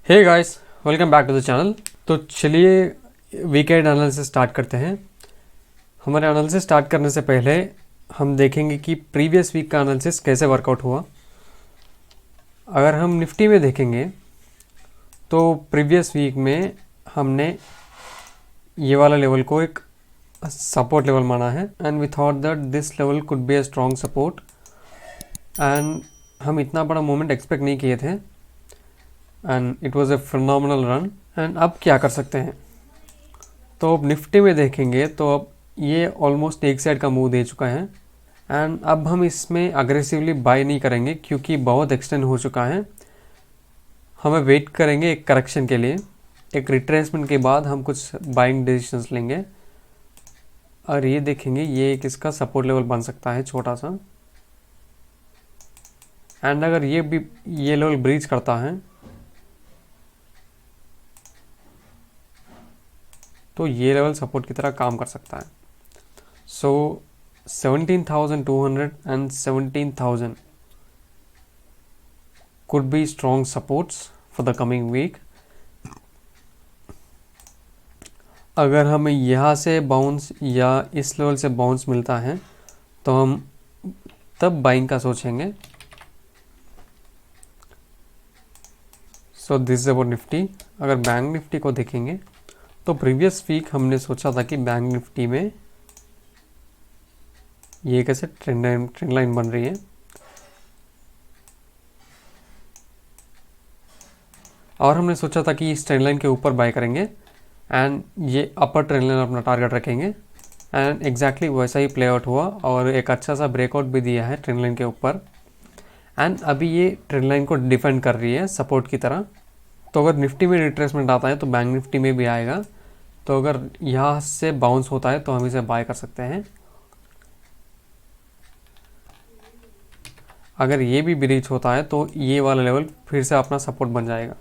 Hey guys, welcome back to the channel. तो चलिए weekend analysis start करते हैं। हमारे एनालिसिस स्टार्ट करने से पहले हम देखेंगे कि प्रीवियस वीक का एनालिसिस कैसे वर्कआउट हुआ। अगर हम निफ्टी में देखेंगे तो प्रीवियस वीक में हमने ये वाला लेवल को एक सपोर्ट लेवल माना है and we thought that this level could be a strong support and हम इतना बड़ा मूवमेंट एक्सपेक्ट नहीं किए थे and it was a phenomenal run. And अब क्या कर सकते हैं, तो अब निफ्टी में देखेंगे तो अब ये ऑलमोस्ट एक साइड का मूव दे चुका है एंड अब हम इसमें अग्रेसिवली बाय नहीं करेंगे क्योंकि बहुत एक्सटेंड हो चुका है। हमें वेट करेंगे एक करेक्शन के लिए, एक रिट्रेसमेंट के बाद हम कुछ बाइंग डिसीजंस लेंगे और ये देखेंगे ये एक इसका सपोर्ट लेवल बन सकता है छोटा सा। एंड अगर ये लेवल ब्रीच करता है तो ये लेवल सपोर्ट की तरह काम कर सकता है। सो 17,200 and 17,000 could be strong supports for the coming week। अगर हमें यहाँ से बाउंस या इस लेवल से बाउंस मिलता है तो हम तब बाइंग का सोचेंगे। सो दिस इज अबाउट निफ्टी। अगर बैंक निफ्टी को देखेंगे तो प्रीवियस वीक हमने सोचा था कि बैंक निफ्टी में ये कैसे ट्रेंड लाइन बन रही है और हमने सोचा था कि इस ट्रेंड लाइन के ऊपर बाय करेंगे एंड ये अपर ट्रेंड लाइन अपना टारगेट रखेंगे एंड एग्जैक्टली वैसा ही प्ले आउट हुआ और एक अच्छा सा ब्रेकआउट भी दिया है ट्रेंड लाइन के ऊपर एंड अभी ये ट्रेंड लाइन को डिफेंड कर रही है सपोर्ट की तरह। तो अगर निफ्टी में रिट्रेसमेंट आता है तो बैंक निफ्टी में भी आएगा। तो अगर यहाँ से बाउंस होता है तो हम इसे बाय कर सकते हैं। अगर ये भी ब्रीच होता है तो ये वाला लेवल फिर से अपना सपोर्ट बन जाएगा।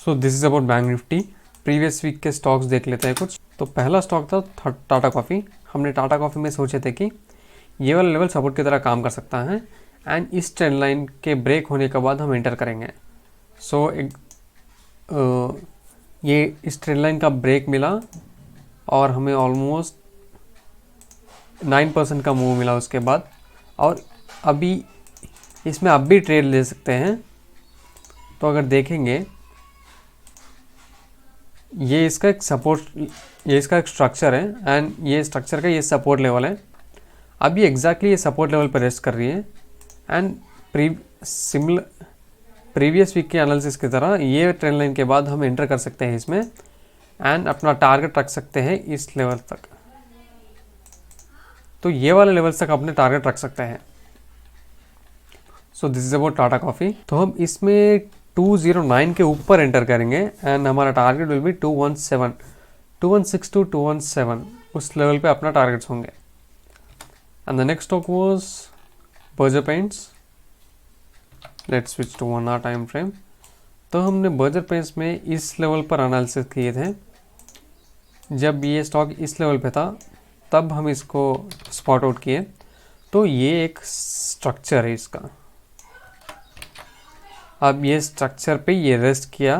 So this is about bank Nifty. Previous week के स्टॉक्स देख लेते हैं कुछ। तो पहला स्टॉक था टाटा कॉफ़ी। हमने टाटा कॉफ़ी में सोचे थे कि ये वाला लेवल सपोर्ट की तरह काम कर सकता है एंड इस ट्रेंड लाइन के ब्रेक होने के बाद हम एंटर करेंगे। सो ये इस ट्रेंड लाइन का ब्रेक मिला और हमें ऑलमोस्ट 9% का मूव मिला उसके बाद और अभी इसमें अब भी ट्रेड ले सकते हैं। तो अगर देखेंगे ये इसका एक सपोर्ट, ये इसका एक स्ट्रक्चर है एंड ये स्ट्रक्चर का ये सपोर्ट लेवल है। अब ये एग्जैक्टली ये सपोर्ट लेवल पर रेस्ट कर रही है एंड प्रीवियस वीक के एनालिसिस की तरह ये ट्रेंड लाइन के बाद हम एंटर कर सकते हैं इसमें एंड अपना टारगेट रख सकते हैं इस लेवल तक। तो ये वाले लेवल तक अपने टारगेट रख सकते हैं। सो this is about Tata coffee. तो हम इसमें 209 के ऊपर एंटर करेंगे एंड हमारा टारगेट विल बी 217, 216 टू 217 उस लेवल पे अपना टारगेट्स होंगे। And the next stock was Berger Paints. Let's switch to 1 hour time frame. तो हमने बर्जर पेंट्स में इस लेवल पर एनालिसिस किए थे। जब ये स्टॉक इस लेवल पे था तब हम इसको स्पॉट आउट किए। तो ये एक स्ट्रक्चर है इसका। अब ये स्ट्रक्चर पे ये रेस्ट किया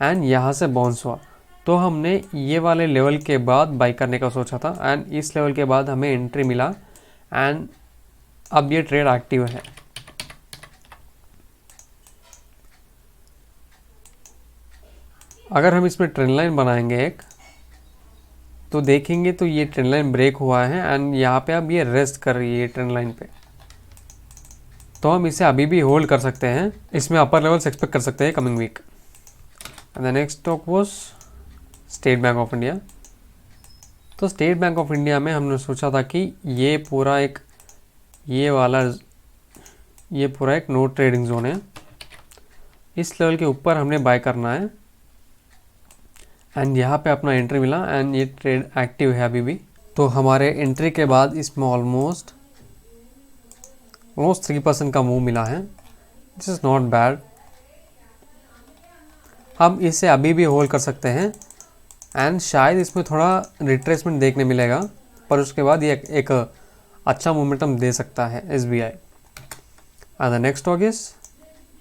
एंड यहाँ से बाउंस हुआ तो हमने ये वाले लेवल के बाद बाई करने का सोचा था एंड इस लेवल के बाद हमें एंट्री मिला एंड अब ये ट्रेड एक्टिव है। अगर हम इसमें ट्रेंड लाइन बनाएंगे एक तो देखेंगे तो ये ट्रेंड लाइन ब्रेक हुआ है एंड यहाँ पे अब ये रेस्ट कर रही है ट्रेंड लाइन पे। तो हम इसे अभी भी होल्ड कर सकते हैं, इसमें अपर लेवल्स एक्सपेक्ट कर सकते हैं coming week. And the next stock was State Bank of India. तो स्टेट बैंक ऑफ इंडिया में हमने सोचा था कि ये पूरा एक नो ट्रेडिंग जोन है। इस लेवल के ऊपर हमने बाय करना है एंड यहाँ पे अपना एंट्री मिला एंड ये ट्रेड एक्टिव है अभी भी। तो हमारे एंट्री के बाद इसमें ऑलमोस्ट 3% का मूव मिला है। This is not bad. हम इसे अभी भी होल्ड कर सकते हैं एंड शायद इसमें थोड़ा रिट्रेसमेंट देखने मिलेगा पर उसके बाद ये एक अच्छा मोमेंटम दे सकता है SBI। And the next stock is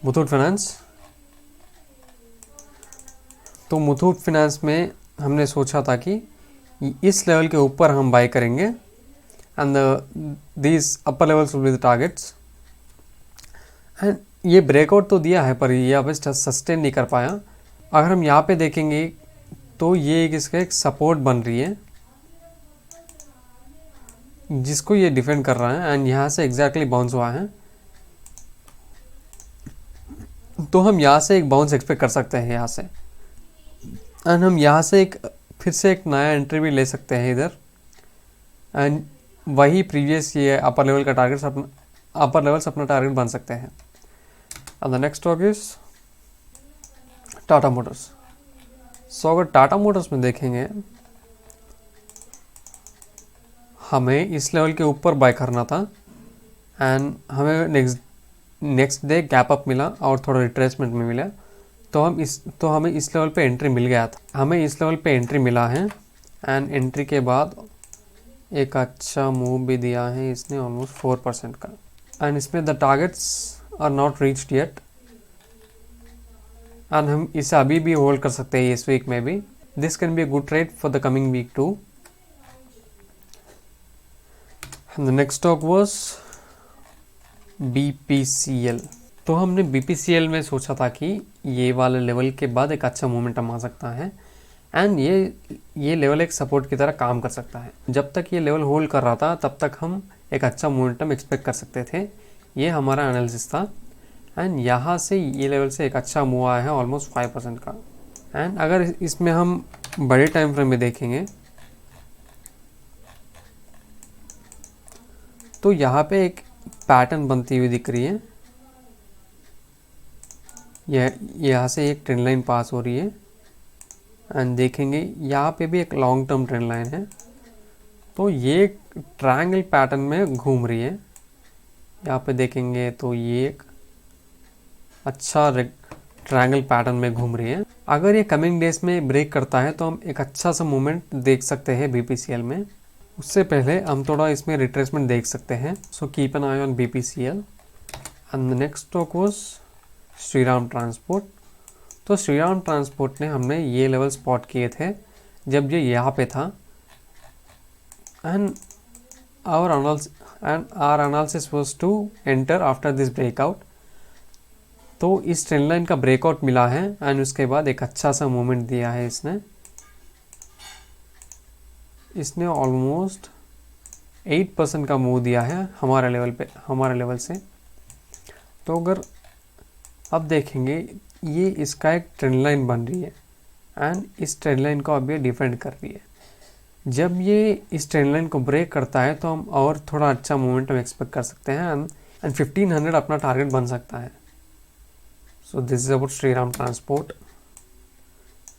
Muthoot finance. तो मुथूट फिनेंस में हमने सोचा था कि इस लेवल के ऊपर हम बाय करेंगे and these upper levels will be the targets. And ये ब्रेकआउट तो दिया है पर ये अब सस्टेन नहीं कर पाया। अगर हम यहाँ पे देखेंगे तो ये इसका एक सपोर्ट बन रही है जिसको ये डिफेंड कर रहा है एंड यहाँ से एग्जैक्टली बाउंस हुआ है। तो हम यहाँ से एक बाउंस एक्सपेक्ट कर सकते हैं यहाँ से, एंड हम यहाँ से फिर से एक नया एंट्री भी ले सकते हैं इधर। एंड वही प्रीवियस ये अपर लेवल का टारगेट अपर लेवल्स अपना टारगेट बन सकते हैं। And the next stock is Tata Motors. So अगर टाटा मोटर्स में देखेंगे हमें इस लेवल के ऊपर बाय करना था एंड हमें नेक्स्ट डे गैप अप मिला और थोड़ा रिट्रेसमेंट में मिला, तो हमें इस लेवल पे एंट्री मिल गया था। हमें इस लेवल पे एंट्री मिला है एंड एंट्री के बाद एक अच्छा मूव भी दिया है इसने ऑलमोस्ट 4% का। एंड इसमें the targets are not reached yet and हम इसे अभी भी होल्ड कर सकते हैं इस वीक में भी। This can be a good trade for the coming week too. And the next stock was BPCL। तो हमने BPCL में सोचा था कि ये वाले लेवल के बाद एक अच्छा मोमेंटम आ सकता है एंड ये लेवल एक सपोर्ट की तरह काम कर सकता है। जब तक ये लेवल होल्ड कर रहा था तब तक हम एक अच्छा मोमेंटम एक्सपेक्ट कर सकते थे। ये हमारा एनालिसिस था एंड यहाँ से ये लेवल से एक अच्छा मूव आया है ऑलमोस्ट 5% का। एंड अगर इसमें हम बड़े टाइम फ्रेम में देखेंगे तो यहाँ पे एक पैटर्न बनती हुई दिख रही है। यहाँ से एक ट्रेंड लाइन पास हो रही है एंड देखेंगे यहाँ पे भी एक लॉन्ग टर्म ट्रेंड लाइन है। तो ये ट्रायंगल पैटर्न में घूम रही है। यहाँ पे देखेंगे तो ये एक अच्छा ट्रायंगल पैटर्न में घूम रही है। अगर ये कमिंग डेज में ब्रेक करता है तो हम एक अच्छा सा मूवमेंट देख सकते हैं BPCL में। उससे पहले हम थोड़ा इसमें रिट्रेसमेंट देख सकते हैं। So keep an I on BPCL। And the next stock was Shriram transport. तो श्रीराम ट्रांसपोर्ट ने हमने ये लेवल स्पॉट किए थे जब ये यहाँ पे था and our analysis was to enter after this breakout. तो इस ट्रेंड लाइन का ब्रेकआउट मिला है एंड उसके बाद एक अच्छा सा मूवमेंट दिया है इसने ऑलमोस्ट 8% का मूव दिया है हमारे लेवल से। तो अगर अब देखेंगे ये इसका एक ट्रेंड लाइन बन रही है एंड इस ट्रेंड लाइन को अब ये डिफेंड कर रही है। जब ये इस ट्रेंड लाइन को ब्रेक करता है तो हम और थोड़ा अच्छा मोमेंटम एक्सपेक्ट कर सकते हैं एंड 1500 अपना टारगेट बन सकता है। सो this is about Shriram transport.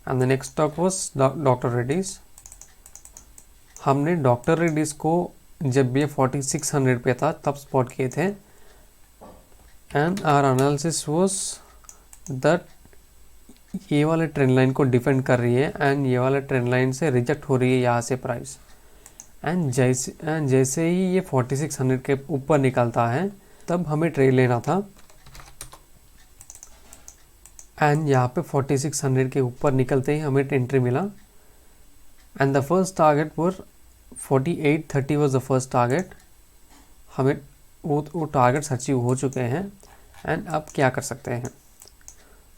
And the next stock was doctor Reddy's. हमने डॉक्टर रेड्डीज को जब ये 4600 पे था तब स्पॉट किए थे and our analysis was that ये वाले ट्रेंड लाइन को डिफेंड कर रही है एंड ये वाले ट्रेंड लाइन से रिजेक्ट हो रही है यहाँ से प्राइस। एंड जैसे ही ये 4600 के ऊपर निकलता है तब हमें ट्रेड लेना था एंड यहाँ पे 4600 के ऊपर निकलते ही हमें एंट्री मिला and the first target were 4830 was the first target. हमें वो टारगेट्स अचीव हो चुके हैं एंड अब क्या कर सकते हैं।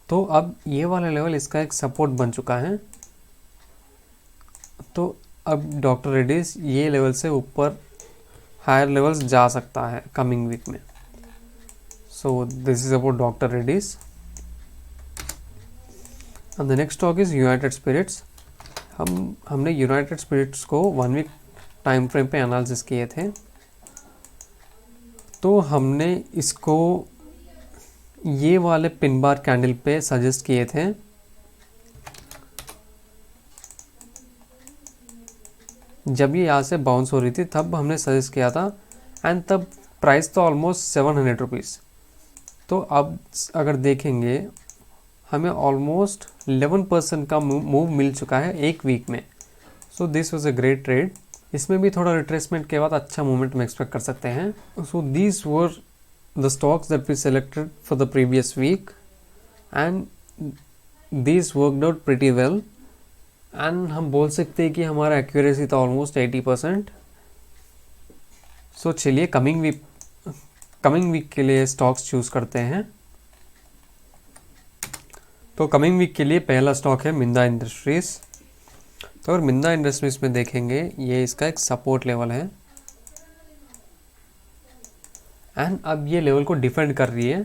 तो अब ये वाला लेवल इसका एक सपोर्ट बन चुका है। तो अब डॉक्टर रेड्डीज ये लेवल से ऊपर हायर लेवल्स जा सकता है कमिंग वीक में। So this is about doctor Reddy's. And the next stock is United Spirits. हमने यूनाइटेड स्पिरिट्स को 1 वीक टाइम फ्रेम पे एनालिसिस किए थे। तो हमने इसको ये वाले पिन बार कैंडल पे सजेस्ट किए थे जब ये यहाँ से बाउंस हो रही थी तब हमने सजेस्ट किया था एंड तब प्राइस तो ऑलमोस्ट 700 रुपीज़। तो अब अगर देखेंगे हमें ऑलमोस्ट 11% का मूव मिल चुका है एक वीक में। So this was a great trade. इसमें भी थोड़ा रिट्रेसमेंट के बाद अच्छा मूवमेंट में एक्सपेक्ट कर सकते हैं। So these were the stocks that we selected for the previous week and this worked out pretty well and हम बोल सकते हैं कि हमारा एक्यूरेसी था ऑलमोस्ट 80%। सो चलिए कमिंग वीक के लिए स्टॉक्स चूज़ करते हैं। तो कमिंग वीक के लिए पहला स्टॉक है मिंदा इंडस्ट्रीज़। तो अगर मिंदा इंडस्ट्रीज़ में देखेंगे, ये इसका एक सपोर्ट लेवल है एंड अब ये लेवल को डिफेंड कर रही है।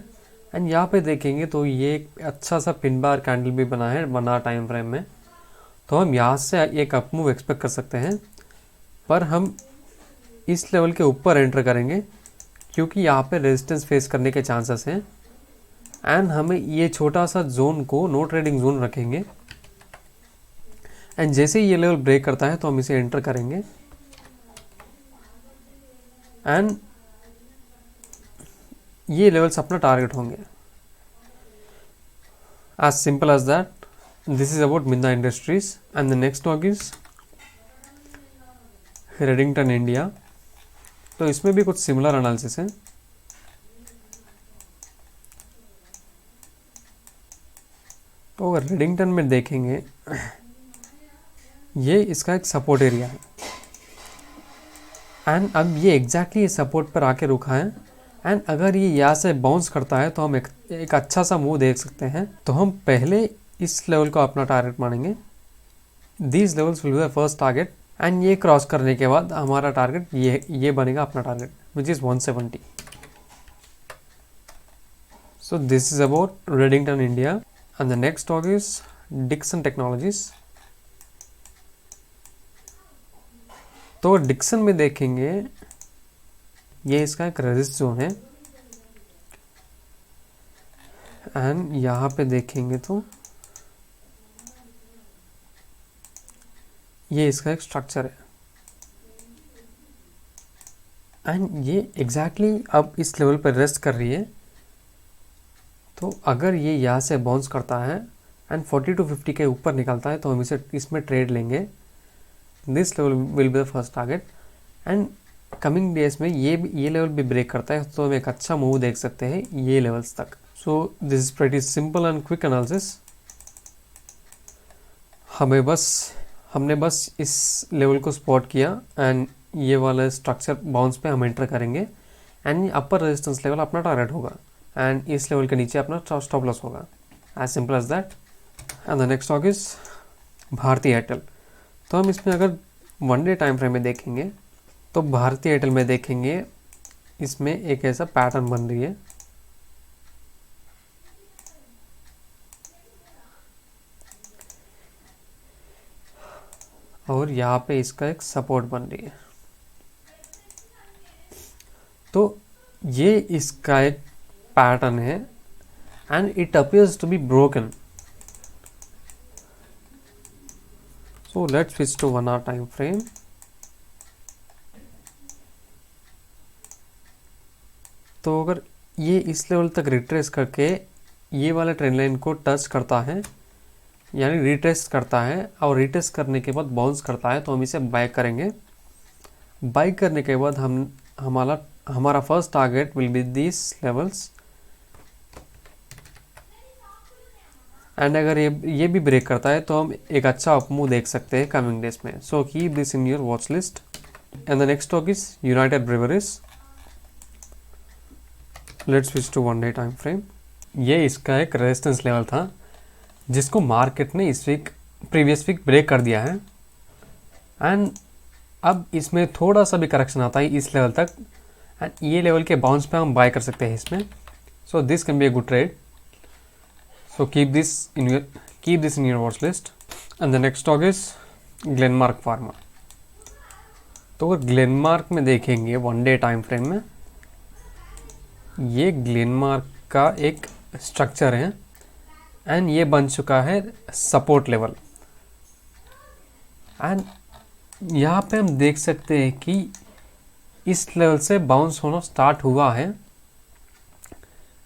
एंड यहाँ पे देखेंगे तो ये एक अच्छा सा पिन बार कैंडल भी बना टाइम फ्रेम में। तो हम यहाँ से एक अप मूव एक्सपेक्ट कर सकते हैं, पर हम इस लेवल के ऊपर एंटर करेंगे क्योंकि यहाँ पे रेजिस्टेंस फेस करने के चांसेस हैं। एंड हमें ये छोटा सा जोन को नो ट्रेडिंग जोन रखेंगे एंड जैसे ही ये लेवल ब्रेक करता है तो हम इसे एंटर करेंगे एंड ये लेवल्स अपना टारगेट होंगे। As simple as that. This is about Minda Industries and the next stock is Redington India. तो इसमें भी कुछ सिमिलर एनालिसिस है। तो अगर रेडिंगटन में देखेंगे, ये इसका एक सपोर्ट एरिया है एंड अब ये एग्जैक्टली सपोर्ट पर आके रुका है एंड अगर ये यहाँ से बाउंस करता है तो हम एक अच्छा सा मूव देख सकते हैं। तो हम पहले इस लेवल को अपना टारगेट मानेंगे। These levels will be the first target and ये क्रॉस करने के बाद हमारा टारगेट ये बनेगा अपना target, which is 170। So this is about Redington India and the next stock is Dixon Technologies. तो डिक्सन में देखेंगे, ये इसका एक रेजिस्ट जोन है एंड यहाँ पे देखेंगे तो ये इसका एक स्ट्रक्चर है एंड ये एग्जैक्टली अब इस लेवल पर रेस्ट कर रही है। तो अगर ये यहाँ से बाउंस करता है एंड 40 to 50 के ऊपर निकलता है तो हम इसमें ट्रेड लेंगे। This level will be the first target and coming days में ये लेवल भी ब्रेक करता है तो हम एक अच्छा मूव देख सकते हैं ये लेवल्स तक। सो this is pretty simple and quick analysis. हमने बस इस लेवल को स्पॉट किया एंड ये वाला स्ट्रक्चर बाउंस पे हम एंटर करेंगे एंड अपर रेजिस्टेंस लेवल अपना टारगेट होगा एंड इस लेवल के नीचे अपना स्टॉप लॉस होगा। As simple as that. And the next stock is Bharti Airtel. तो हम इसमें अगर 1 डे टाइम फ्रेम में देखेंगे तो भारती एयरटेल में देखेंगे इसमें एक ऐसा पैटर्न बन रही है और यहाँ पे इसका एक सपोर्ट बन रही है। तो ये इसका एक पैटर्न है and it appears to be broken. So let's switch to 1 hour time frame. तो अगर ये इस लेवल तक रिट्रेस करके ये वाला ट्रेंड लाइन को टच करता है, यानी रिटेस्ट करता है और रिटेस्ट करने के बाद बाउंस करता है तो हम इसे बाय करेंगे। बाय करने के बाद हमारा first target will be this levels and अगर ये भी ब्रेक करता है तो हम एक अच्छा अप मूव देख सकते हैं कमिंग डेज में। So keep this in your watch list. And the next stock is United Breweries. Let's switch to 1 day time frame. ये इसका एक रेजिस्टेंस लेवल था जिसको मार्केट ने प्रीवियस वीक ब्रेक कर दिया है एंड अब इसमें थोड़ा सा भी करेक्शन आता है इस लेवल तक एंड ये लेवल के बाउंस पे हम बाय कर सकते हैं इसमें। So this can be a good trade. So keep this in your watch list. And the next stock is Glenmark pharma. तो अगर ग्लेनमार्क में देखेंगे 1 डे टाइम फ्रेम में, ये ग्लेनमार्क का एक स्ट्रक्चर है एंड ये बन चुका है सपोर्ट लेवल एंड यहाँ पे हम देख सकते हैं कि इस लेवल से बाउंस होना स्टार्ट हुआ है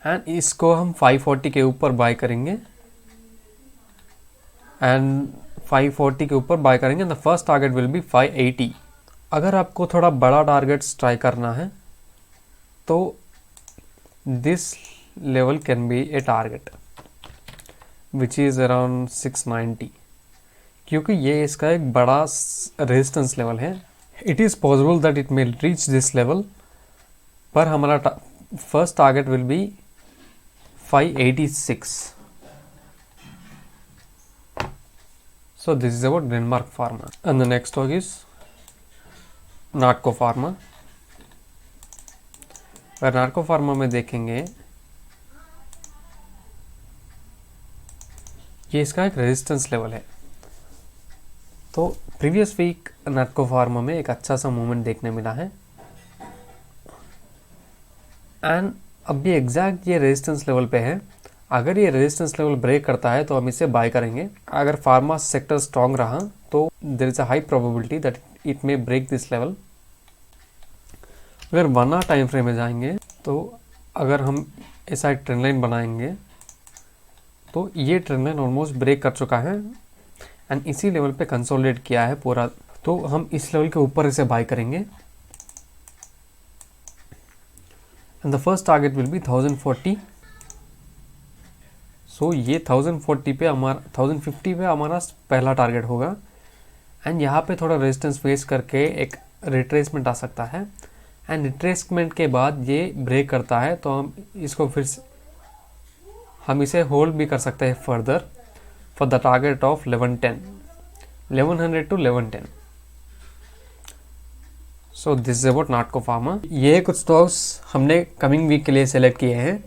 एंड इसको हम 540 के ऊपर बाय करेंगे एंड 540 के ऊपर बाय करेंगे। The first target will be 580। अगर आपको थोड़ा बड़ा टारगेट ट्राई करना है तो this level can be A target which is around 690, क्योंकि ये इसका एक बड़ा रेजिस्टेंस लेवल है। It is possible that it may reach this level, पर हमारा first target will be 586. So this is about Glenmark Pharma, and the next stock is Natco pharma. अगर नाटको pharma में देखेंगे, ये इसका एक रेजिस्टेंस लेवल है। तो प्रीवियस वीक नाटको फार्मा में एक अच्छा सा मूवमेंट देखने मिला है, एंड अब ये एग्जैक्ट ये रेजिस्टेंस लेवल पे है। अगर ये रेजिस्टेंस लेवल ब्रेक करता है तो हम इसे बाय करेंगे। अगर फार्मा सेक्टर स्ट्रॉन्ग रहा तो there is a high probability that it may break this level. अगर 1 आवर टाइम फ्रेम में जाएंगे तो अगर हम ऐसा एक ट्रेंड लाइन बनाएंगे तो ये ट्रेंड लाइन ऑलमोस्ट ब्रेक कर चुका है एंड इसी लेवल पे कंसोलिडेट किया है पूरा। तो हम इस लेवल के ऊपर इसे बाय करेंगे and the first target will be 1040। सो ये 1040 पे हमारा 1050 पे हमारा पहला टारगेट होगा, एंड यहाँ पे थोड़ा रेजिस्टेंस फेस करके एक रिट्रेसमेंट आ सकता है, एंड रिट्रेसमेंट के बाद ये ब्रेक करता है तो हम इसको फिर से हम इसे होल्ड भी कर सकते हैं further for the target of 1100 to 1110। So this is about Natco pharma. ये कुछ स्टॉक्स हमने कमिंग वीक के लिए सेलेक्ट किए हैं,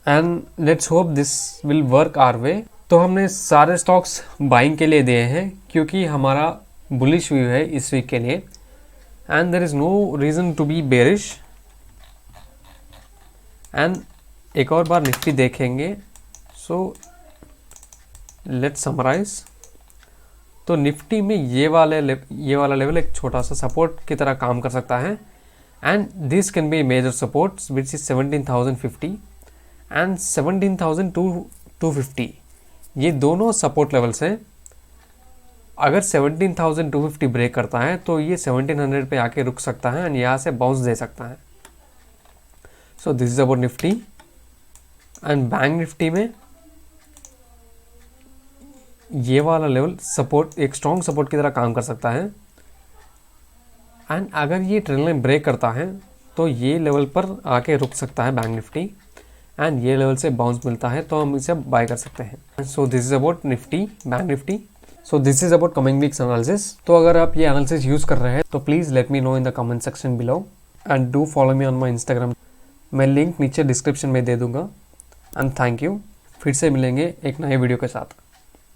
and let's hope this will work our way. तो हमने सारे स्टॉक्स बाइंग के लिए दिए हैं क्योंकि हमारा बुलिश व्यू है इस वीक के लिए, and there is no reason to be bearish. And एक और बार निफ्टी देखेंगे। So let's summarise. तो निफ्टी में ये वाला लेवल एक छोटा सा सपोर्ट की तरह काम कर सकता है, and this can be major supports which is 17,050 and 17,250। ये दोनों सपोर्ट लेवल्स हैं। अगर 17,250 ब्रेक करता है तो ये 1700 पे आके रुक सकता है एंड यहाँ से बाउंस दे सकता है। सो this is about Nifty. And bank Nifty में ये वाला लेवल सपोर्ट एक स्ट्रॉन्ग सपोर्ट की तरह काम कर सकता है, एंड अगर ये ट्रेंड लाइन ब्रेक करता है तो ये लेवल पर आके रुक सकता है बैंक निफ्टी, एंड ये लेवल से बाउंस मिलता है तो हम इसे बाय कर सकते हैं। सो this is about Nifty, bank Nifty. So this is about coming weeks analysis. तो अगर आप ये एनालिसिस यूज कर रहे हैं तो please let me know in the comment section below, and do follow me on my Instagram. मैं link नीचे डिस्क्रिप्शन में दे दूंगा, एंड थैंक यू। फिर से मिलेंगे एक नए वीडियो के साथ।